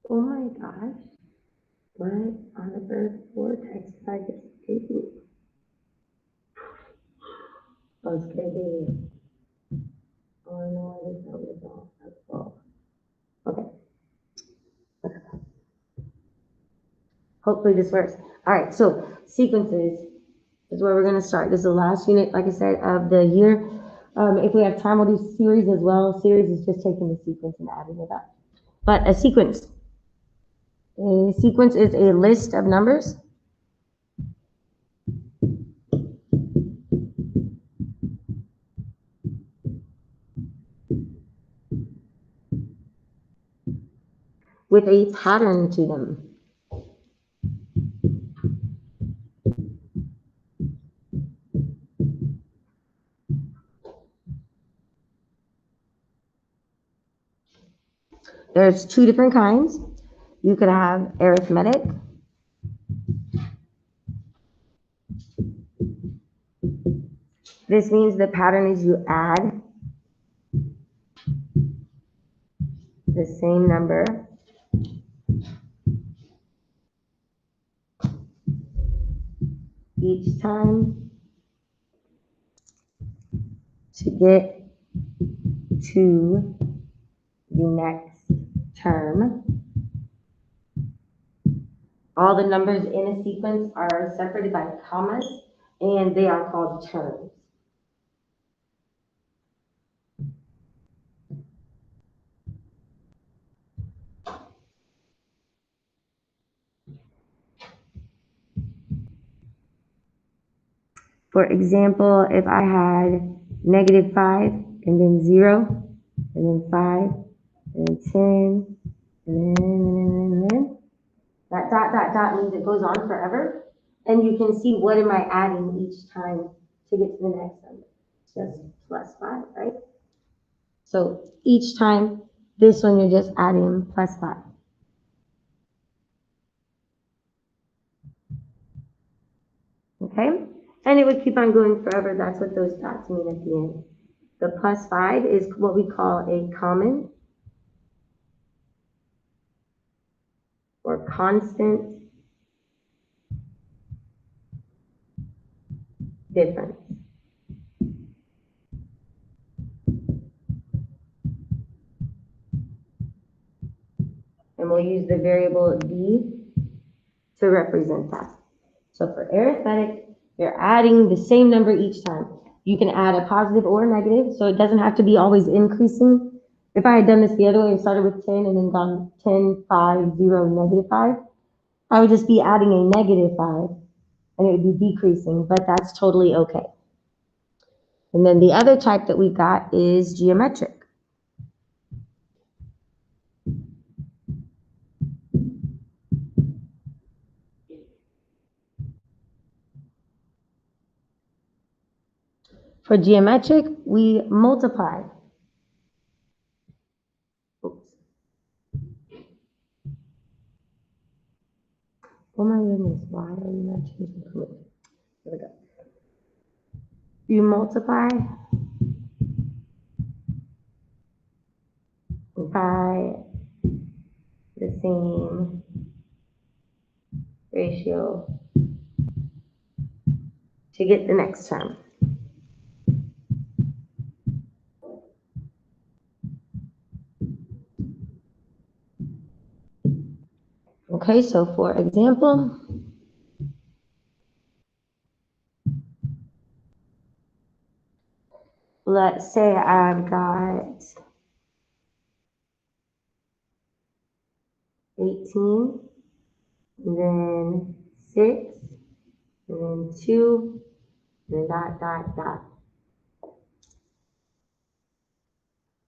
Oh my gosh. What on the earth vortex did I just escape me? I was kidding. Oh no, I didn't know it was all. That's all. Okay. Hopefully this works. All right, so sequences is where we're going to start. This is the last unit, like I said, of the year. If we have time, we'll do series as well. Series is just taking the sequence and adding it up. But a sequence is a list of numbers with a pattern to them. There's two different kinds. You could have arithmetic. This means the pattern is you add the same number each time to get to the next term. All the numbers in a sequence are separated by commas, and they are called terms. For example, if I had -5 and then 0 and then 5 and then 10 and then that dot means it goes on forever. And you can see what am I adding each time to get to the next number. Just +5, right? So each time, this one you're just adding +5. Okay? And it would keep on going forever. That's what those dots mean at the end. The +5 is what we call a common or constant difference. And we'll use the variable d to represent that. So for arithmetic, you're adding the same number each time. You can add a positive or a negative, so it doesn't have to be always increasing. If I had done this the other way and started with 10 and then gone 10, 5, 0, -5, I would just be adding a -5 and it would be decreasing, but that's totally okay. And then the other type that we got is geometric. For geometric, we multiply. Oops. Oh my goodness, why are you not changing the color? There we go. You multiply by the same ratio to get the next term. Okay, so for example, let's say I've got 18, and then 6, and then 2, and then dot.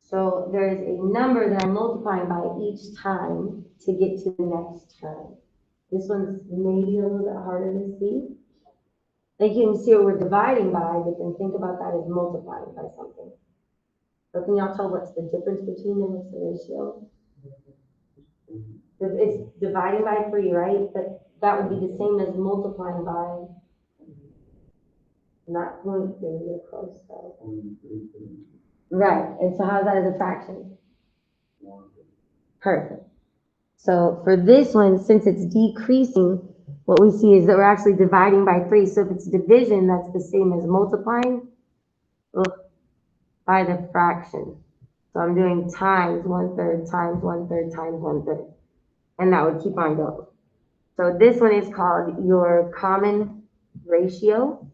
So there is a number that I'm multiplying by each time to get to the next term. This one's maybe a little bit harder to see. Like you can see what we're dividing by, but then think about that as multiplying by something. So can y'all tell what's the difference between them? What's the ratio? It's dividing by 3, right? But that would be the same as multiplying by, not going through, you're close though. Right, and so how's that as a fraction? Perfect. So for this one, since it's decreasing, what we see is that we're actually dividing by 3. So if it's division, that's the same as multiplying by the fraction. So I'm doing times 1/3 times 1/3 times 1/3. And that would keep on going. So this one is called your common ratio.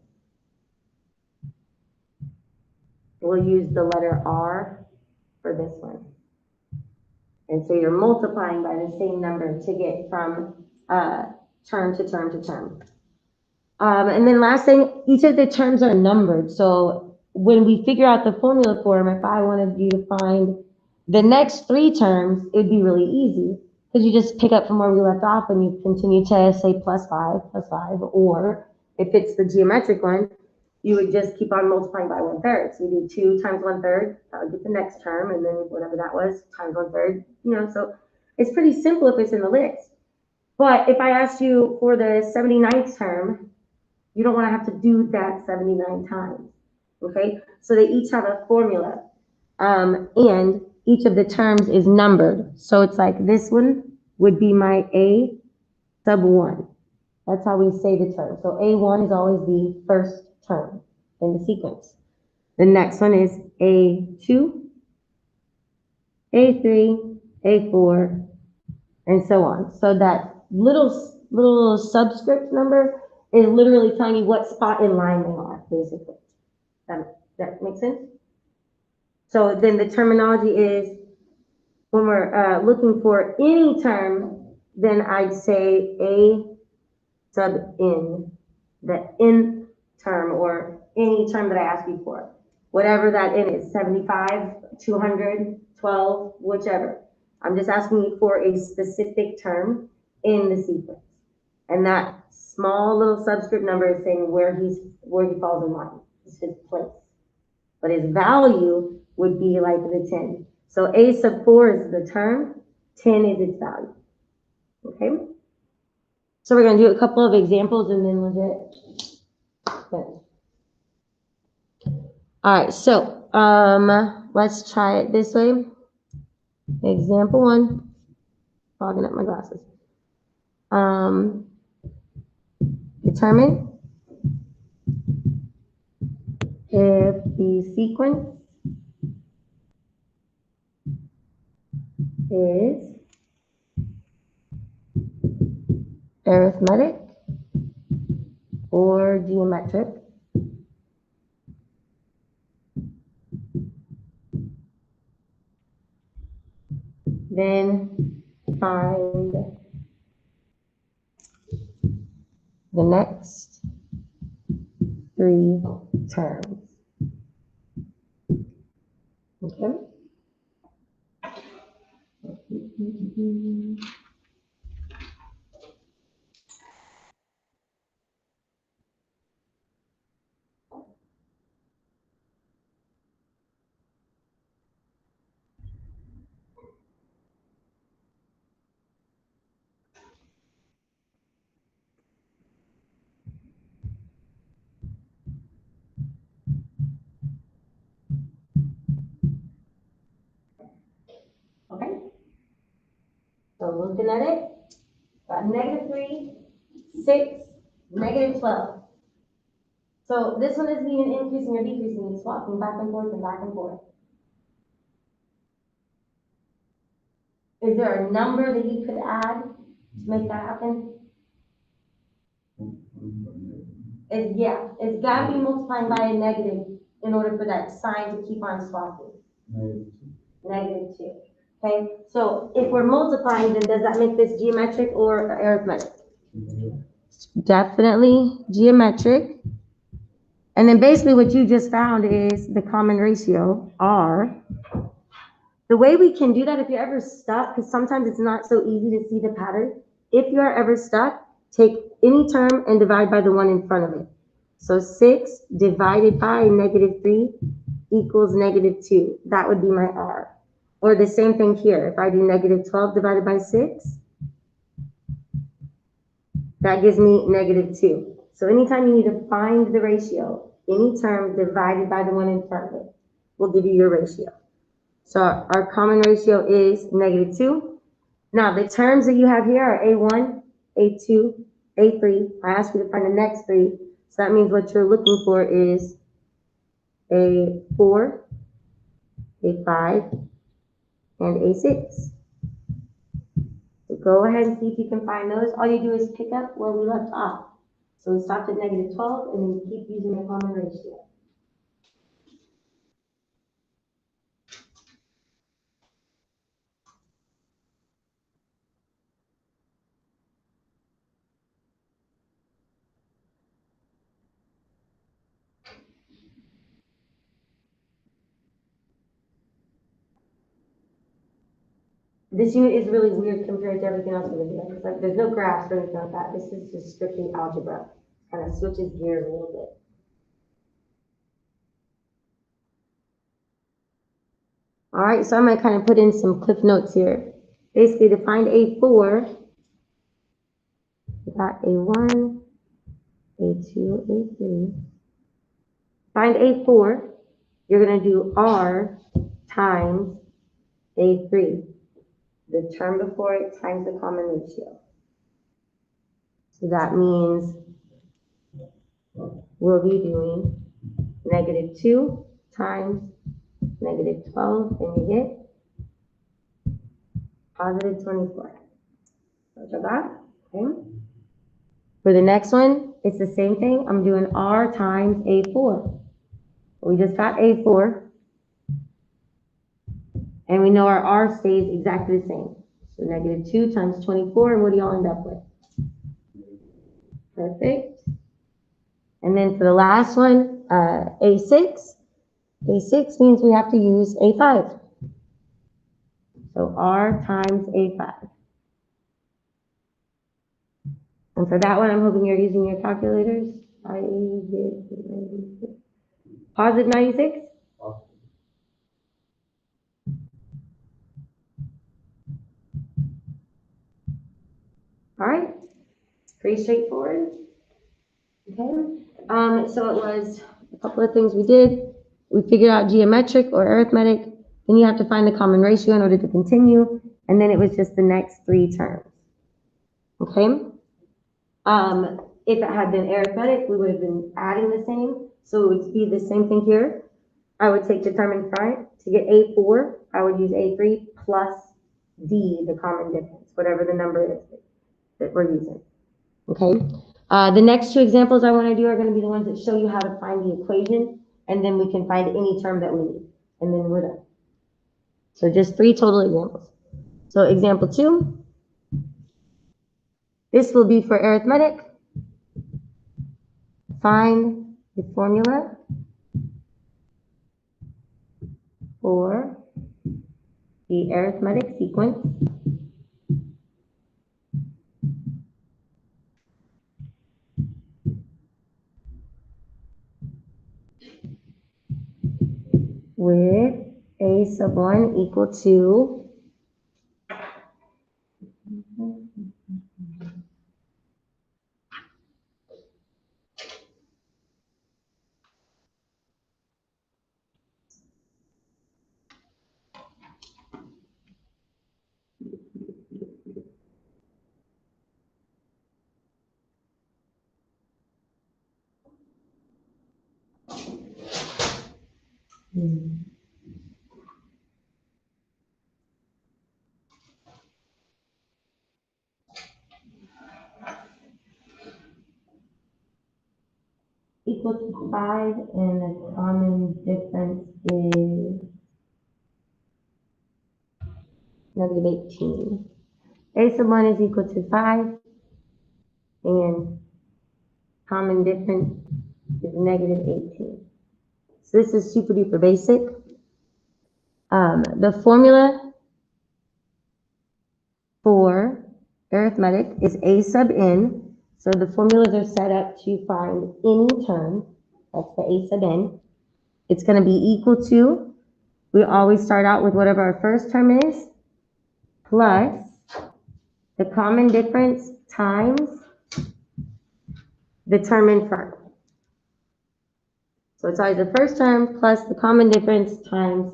We'll use the letter R for this one. And so you're multiplying by the same number to get from term to term to term. And then last thing, each of the terms are numbered. So when we figure out the formula form, if I wanted you to find the next 3 terms, it'd be really easy because you just pick up from where we left off and you continue to say plus 5, or if it's the geometric one, you would just keep on multiplying by 1/3. So you do 2 times 1/3, that would get the next term, and then whatever that was, times 1/3, so it's pretty simple if it's in the list. But if I asked you for the 79th term, you don't want to have to do that 79 times, okay? So they each have a formula, and each of the terms is numbered. So it's like this one would be my A sub 1. That's how we say the term. So A1 is always the first term in the sequence. The next one is A2, A3, A4, and so on. So that little subscript number is literally telling you what spot in line they are, basically. That makes sense? So then the terminology is, when we're looking for any term, then I'd say A sub n, the n term, or any term that I asked you for. Whatever that n is, 75, 200, 12, whichever. I'm just asking you for a specific term in the sequence. And that small little subscript number is saying where he falls in line. It's his place. But his value would be like the 10. So A sub 4 is the term, 10 is its value. Okay? So we're going to do a couple of examples and then we'll get finished. All right, so let's try it this way. Example 1, fogging up my glasses. Determine if the sequence is arithmetic or geometric. Then find the next 3 terms. Okay? Okay? So looking at it, got -3, 6, -12. So this one isn't even increasing or decreasing, it's swapping back and forth and back and forth. Is there a number that you could add to make that happen? It's got to be multiplying by a negative in order for that sign to keep on swapping. -2. Okay, so if we're multiplying, then does that make this geometric or arithmetic? Definitely geometric. And then basically what you just found is the common ratio, R. The way we can do that, if you're ever stuck, because sometimes it's not so easy to see the pattern, if you are ever stuck, take any term and divide by the one in front of it. So 6 divided by -3 equals -2. That would be my R. Or the same thing here. If I do -12 divided by 6, that gives me -2. So anytime you need to find the ratio, any term divided by the one in front of it will give you your ratio. So our common ratio is -2. Now, the terms that you have here are A1, A2, A3. I asked you to find the next three. So that means what you're looking for is A4, A5, and A6. So go ahead and see if you can find those. All you do is pick up where we left off. So we stopped at negative 12, and then you keep using the common ratio. This unit is really weird compared to everything else we're doing. It's like there's no graphs or anything like that. This is just strictly algebra. Kind of switches gears a little bit. All right, so I'm going to kind of put in some cliff notes here. Basically, to find A4, we got A1, A2, A3. Find A4, you're going to do R times A3. The term before it times the common ratio. So that means we'll be doing negative 2 times negative 12, and you get positive 24. Roger that. Okay. For the next one, it's the same thing. I'm doing R times A4. We just got A4. And we know our R stays exactly the same. So negative 2 times 24, and what do y'all end up with? Perfect. And then for the last one, A6. A6 means we have to use A5. So R times A5. And for that one, I'm hoping you're using your calculators. Positive 96? All right, pretty straightforward. Okay, so it was a couple of things we did. We figured out geometric or arithmetic. Then you have to find the common ratio in order to continue. And then it was just the next three terms. Okay. If it had been arithmetic, we would have been adding the same. So it would be the same thing here. I would take the term in front. To get A4, I would use A3 plus D, the common difference, whatever the number is that we're using. Okay. The next two examples I want to do are going to be the ones that show you how to find the equation, and then we can find any term that we need, and then we're done. So just three total examples. So example 2. This will be for arithmetic. Find the formula for the arithmetic sequence with a sub 1 equal to equal to 5, and the common difference is negative 18. A sub 1 is equal to 5, and common difference is negative 18. So this is super duper basic. The formula for arithmetic is A sub n. So the formulas are set up to find any term. That's the A sub n. It's going to be equal to, we always start out with whatever our first term is, plus the common difference times the term in front. So it's always the first term plus the common difference times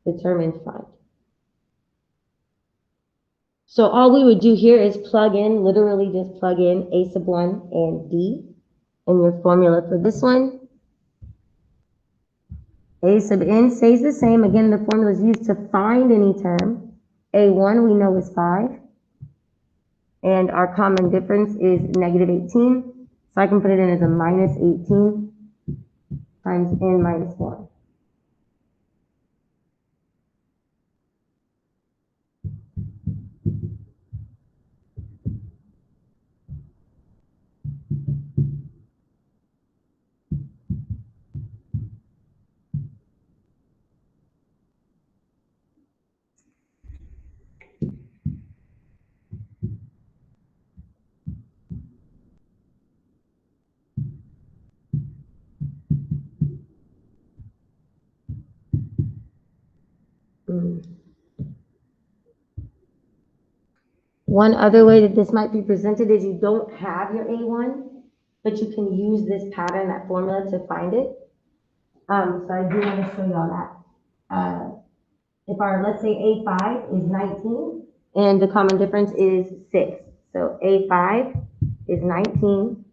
the term in front. So all we would do here is plug in, literally just plug in A sub 1 and D. And your formula for this one, A sub n stays the same. Again, the formula is used to find any term. A1 we know is 5. And our common difference is negative 18. So I can put it in as a minus 18 times n minus 1. One other way that this might be presented is you don't have your A1, but you can use this pattern, that formula, to find it. So I do want to show y'all that. If our, let's say A5 is 19, and the common difference is 6. So A5 is 19,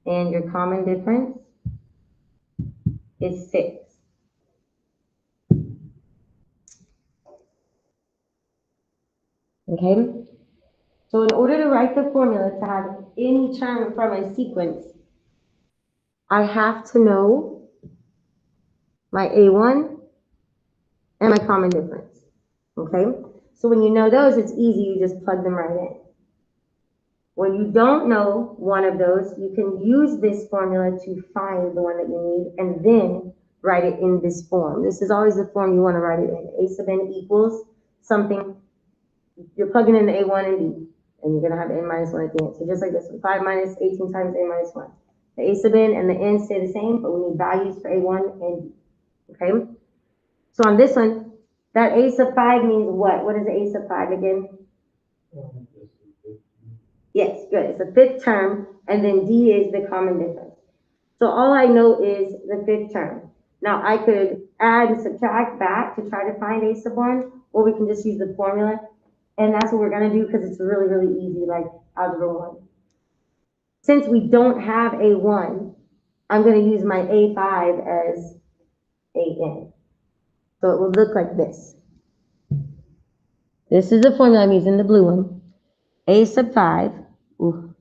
and your common difference is 6. Okay? So in order to write the formula to have any term from a sequence, I have to know my A1 and my common difference. Okay? So when you know those, it's easy, you just plug them right in. When you don't know one of those, you can use this formula to find the one that you need and then write it in this form. This is always the form you want to write it in. A sub n equals something. You're plugging in the A1 and D, and you're going to have n minus 1 at the end. So just like this one, 5 minus 18 times n minus 1. The A sub n and the n stay the same, but we need values for A1 and D. Okay? So on this one, that A sub 5 means what? What is the A sub 5 again? Yes, good. It's the fifth term, and then D is the common difference. So all I know is the fifth term. Now I could add and subtract back to try to find A sub 1, or we can just use the formula. And that's what we're going to do because it's really, really easy, like algebra 1. Since we don't have A1, I'm going to use my A5 as AN. So it will look like this. This is the formula I'm using, the blue one. A sub 5. Ooh.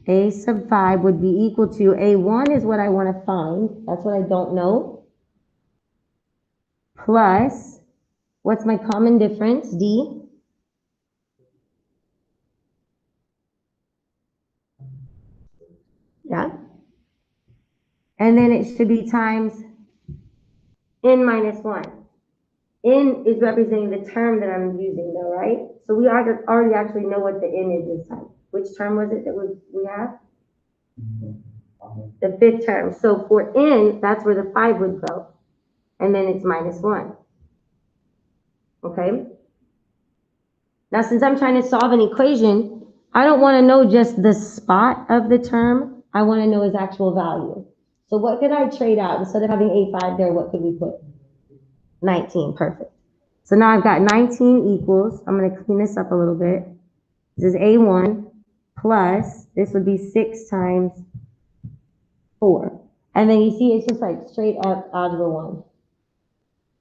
A sub 5 would be equal to A1 is what I want to find. That's what I don't know. Plus, what's my common difference? D. Yeah. And then it should be times n minus 1. N is representing the term that I'm using though, right? So we already actually know what the n is this time. Which term was it that we have? The fifth term. So for n, that's where the 5 would go. And then it's minus 1. Okay? Now, since I'm trying to solve an equation, I don't want to know just the spot of the term. I want to know its actual value. So what could I trade out? Instead of having A5 there, what could we put? 19, perfect. So now I've got 19 equals, I'm going to clean this up a little bit. This is A1 plus, this would be 6 times 4. And then you see it's just like straight up algebra 1.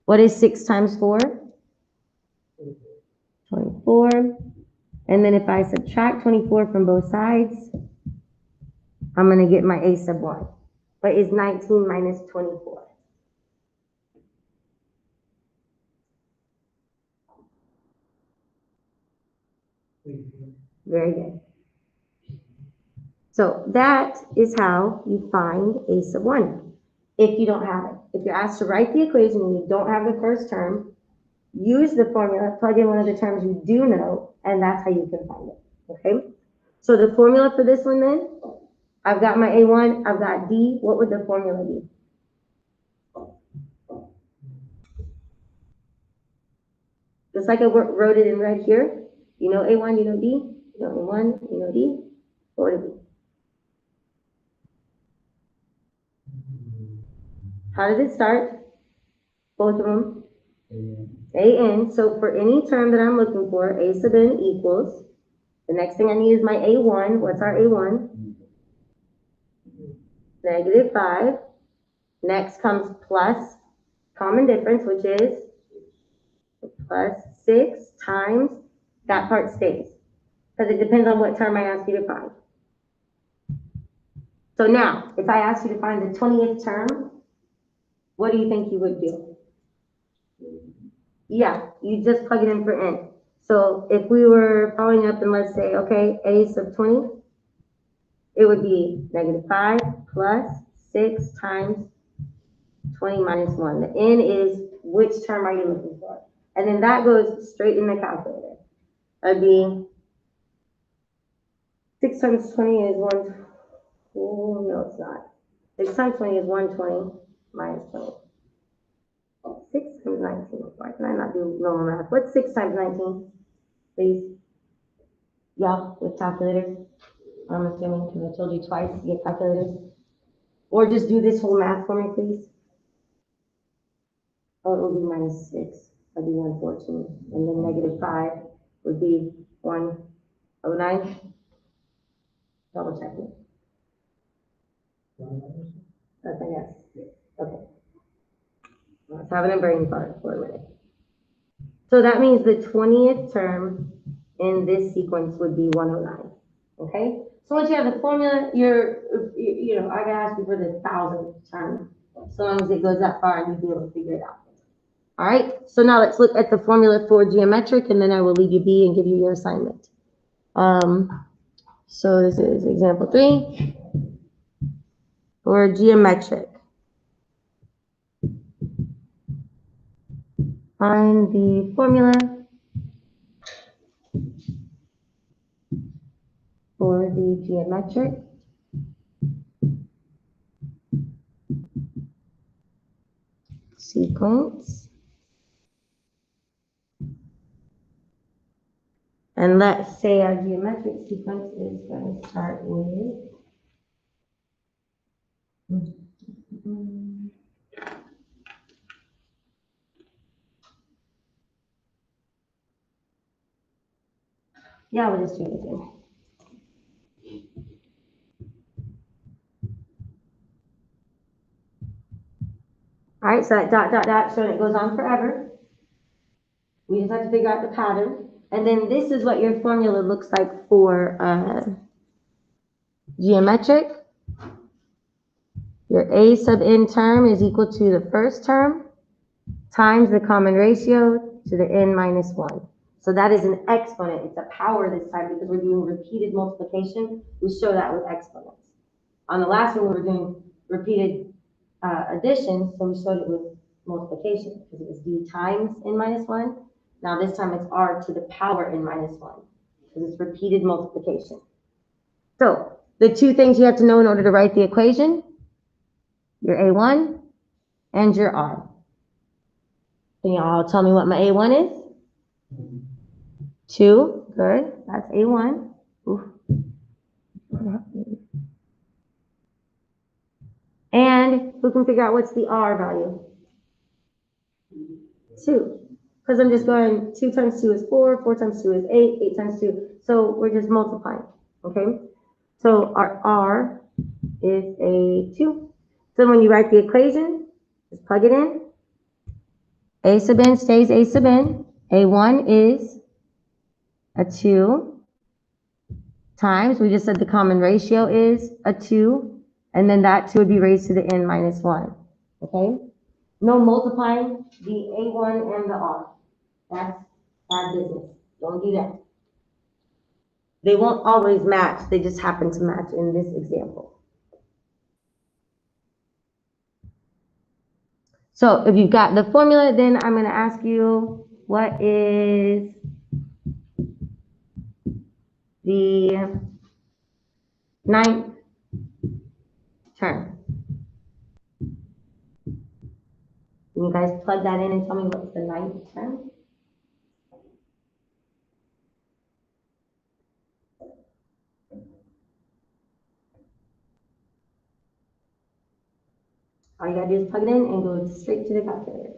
What is 6 times 4? 24. And then if I subtract 24 from both sides, I'm going to get my A sub 1. But is 19 minus 24? Very good. So that is how you find A sub 1 if you don't have it. If you're asked to write the equation and you don't have the first term, use the formula, plug in one of the terms you do know, and that's how you can find it. Okay? So the formula for this one then, I've got my A1, I've got D. What would the formula be? Just like I wrote it in red here. You know A1, you know D. You know A1, you know D. What would it be? How did it start? Both of them. an. So for any term that I'm looking for, a sub n equals, the next thing I need is my a1. What's our a1? -5. Next comes plus common difference, which is plus 6 times, that part stays, because it depends on what term I ask you to find. So now, if I ask you to find the 20th term, what do you think you would do? Yeah, you just plug it in for n. So if we were following up and let's say, okay, a sub 20, it would be -5 plus 6 times 20 minus 1. The n is which term are you looking for? And then that goes straight in the calculator. That'd be 6 times 20 is 1. Oh, no, it's not. 6 times 20 is 120 minus 20. 6 times 19. Why can I not do normal math? What's 6 times 19? Please. Y'all, with calculators. I'm assuming because I told you twice to get calculators. Or just do this whole math for me, please. Oh, it will be -6. That'd be 114. And then -5 would be 109. Double checking. Okay, yes. Okay. I was having a brain fart for a minute. So that means the 20th term in this sequence would be 109. Okay? So once you have the formula, I can ask you for the 1,000th term, so long as it goes that far and you'll be able to figure it out. All right, so now let's look at the formula for geometric, and then I will leave you be and give you your assignment. So this is example 3 for geometric. Find the formula for the geometric sequence. And let's say our geometric sequence is going to start with yeah, we'll just do it again. All right, so that dot, dot, dot, showing it goes on forever. We just have to figure out the pattern. And then this is what your formula looks like for geometric. Your a sub n term is equal to the first term times the common ratio to the n minus 1. So that is an exponent. It's a power this time because we're doing repeated multiplication. We show that with exponents. On the last one, we were doing repeated addition, so we showed it with multiplication because it was d times n minus 1. Now this time it's r to the power n minus 1 because it's repeated multiplication. So the two things you have to know in order to write the equation, your a1 and your r. Can y'all tell me what my a1 is? 2, good, that's a1. Oof. And who can figure out what's the r value? 2. Because I'm just going 2 times 2 is 4, 4 times 2 is 8, 8 times 2. So we're just multiplying, okay? So our r is a 2. So when you write the equation, just plug it in. A sub n stays a sub n. A1 is a 2 times, we just said the common ratio is a 2, and then that 2 would be raised to the n minus 1, okay? No multiplying the a1 and the r. That's bad business. Don't do that. They won't always match. They just happen to match in this example. So if you've got the formula, then I'm going to ask you, what is the 9th term? Can you guys plug that in and tell me what's the 9th term? All you gotta do is plug it in and go straight to the calculator.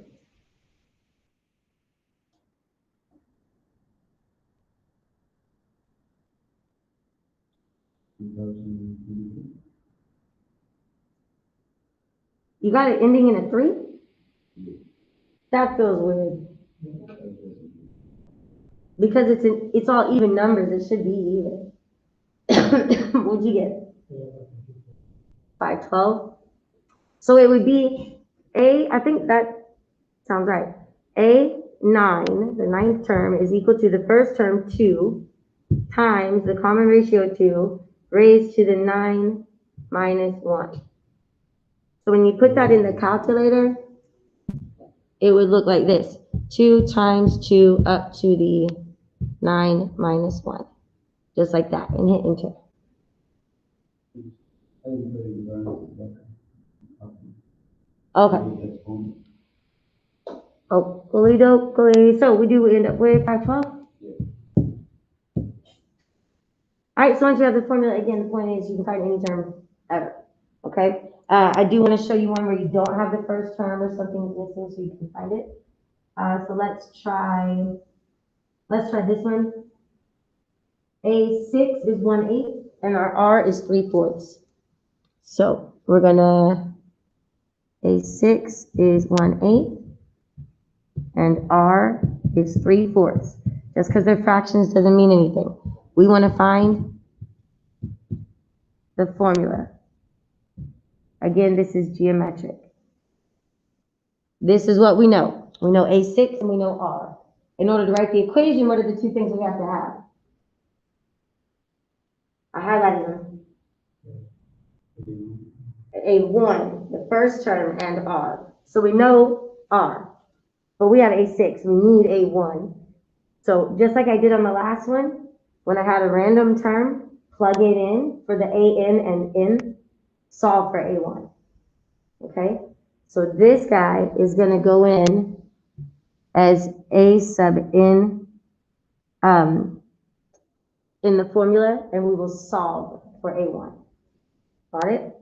You got it ending in a 3? That feels weird. Because it's all even numbers, it should be even. What'd you get? 512? So it would be I think that sounds right. A9, the ninth term, is equal to the first term, 2, times the common ratio 2, raised to the 9 minus 1. So when you put that in the calculator, it would look like this. 2 times 2 up to the 9 minus 1. Just like that, and hit enter. Okay. Oakley dokley. So we end up with 512? All right, so once you have the formula, again, the point is you can find any term ever, okay? I do want to show you one where you don't have the first term or something's missing so you can find it. So let's try this one. A6 is 1/8 and our R is 3/4. So we're gonna, A6 is 1/8 and R is 3/4. Just because they're fractions doesn't mean anything. We want to find the formula. Again, this is geometric. This is what we know. We know A6 and we know R. In order to write the equation, what are the two things we have to have? I highlighted them. A1, the first term, and R. So we know R, but we have A6. We need A1. So just like I did on the last one, when I had a random term, plug it in for the AN and N, solve for A1. Okay? So this guy is going to go in as A sub N in the formula, and we will solve for A1. Got it?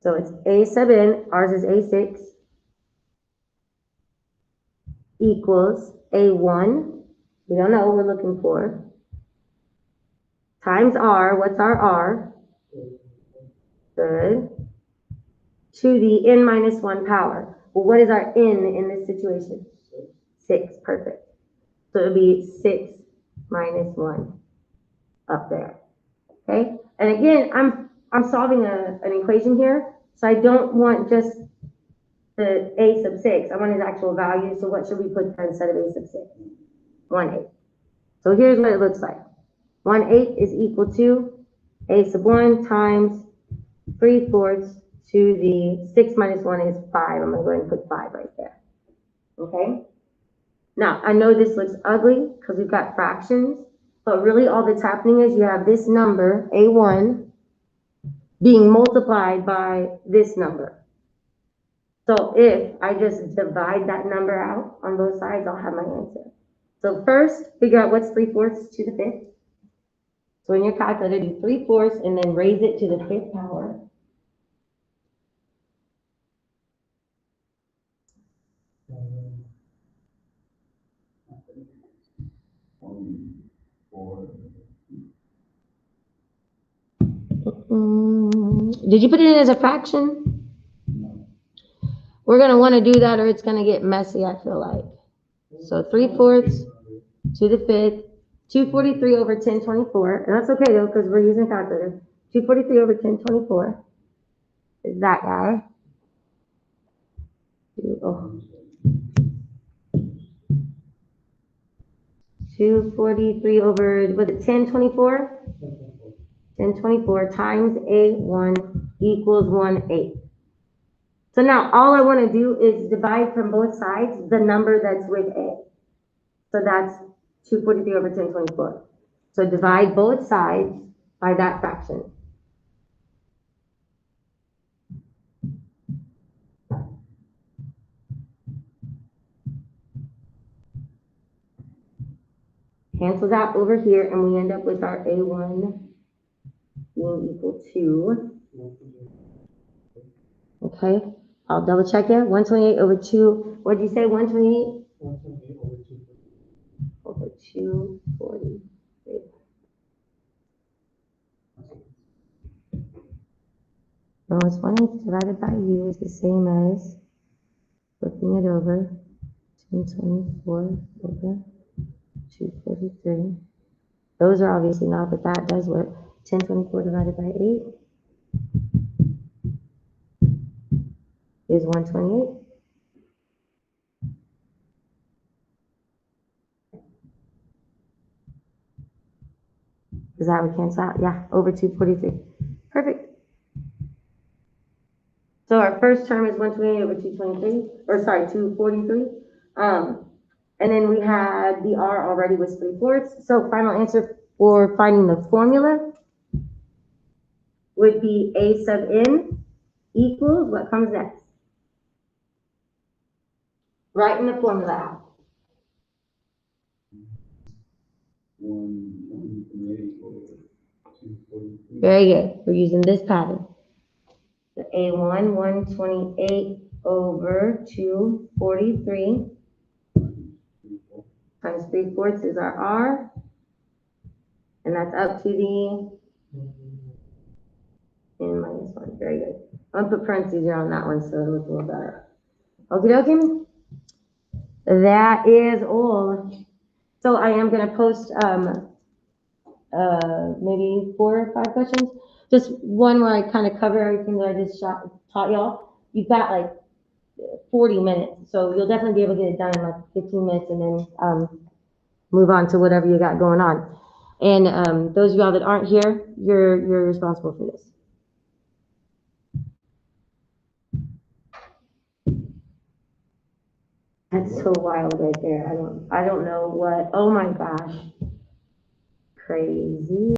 So it's A sub N, ours is A6, equals A1, we don't know what we're looking for, times R, what's our R? Good. To the N minus 1 power. Well, what is our N in this situation? 6, perfect. So it would be 6 minus 1 up there, okay? And again, I'm solving an equation here, so I don't want just the A sub 6. I want his actual value, so what should we put there instead of A sub 6? 1/8. So here's what it looks like. 1/8 is equal to A sub 1 times 3/4 to the 6 minus 1 is 5. I'm going to go ahead and put 5 right there, okay? Now, I know this looks ugly because we've got fractions, but really all that's happening is you have this number, A1, being multiplied by this number. So if I just divide that number out on both sides, I'll have my answer. So first, figure out what's 3/4 to the 5th. So in your calculator, do 3/4 and then raise it to the 5th power. Did you put it in as a fraction? No. We're going to want to do that or it's going to get messy, I feel like. So 3/4 to the 5th, 243 over 1024. And that's okay though, because we're using calculator. 243 over 1024 is that guy. 243 over, was it 1024? 1024 times A1 equals 1/8. So now all I want to do is divide from both sides the number that's with A. So that's 243 over 1024. So divide both sides by that fraction. Cancels out over here, and we end up with our A1 being equal to, okay, I'll double check it. 128 over 2, what did you say, 128? 128 over 240. Almost 1/8 divided by u is the same as flipping it over, 1024 over 243. Those are obviously not, but that does work. 1024 divided by 8 is 128. Does that would cancel out? Yeah, over 243. Perfect. So our first term is 128 over 223, or sorry, 243. And then we had the R already was 3/4. So final answer for finding the formula would be A sub n equals what comes next. Writing the formula out. 128 over 243. Very good. We're using this pattern. So A1, 128 over 243 times 3/4 is our R. And that's up to the n minus 1. Very good. I'm gonna put parentheses around that one so it'll look a little better. Okie dokie. That is all. So I am gonna post maybe 4 or 5 questions. Just one where I kind of cover everything that I just taught y'all. You've got like 40 minutes, so you'll definitely be able to get it done in like 15 minutes and then move on to whatever you got going on. And those of y'all that aren't here, you're responsible for this. That's so wild right there. I don't know what. Oh my gosh. Crazy.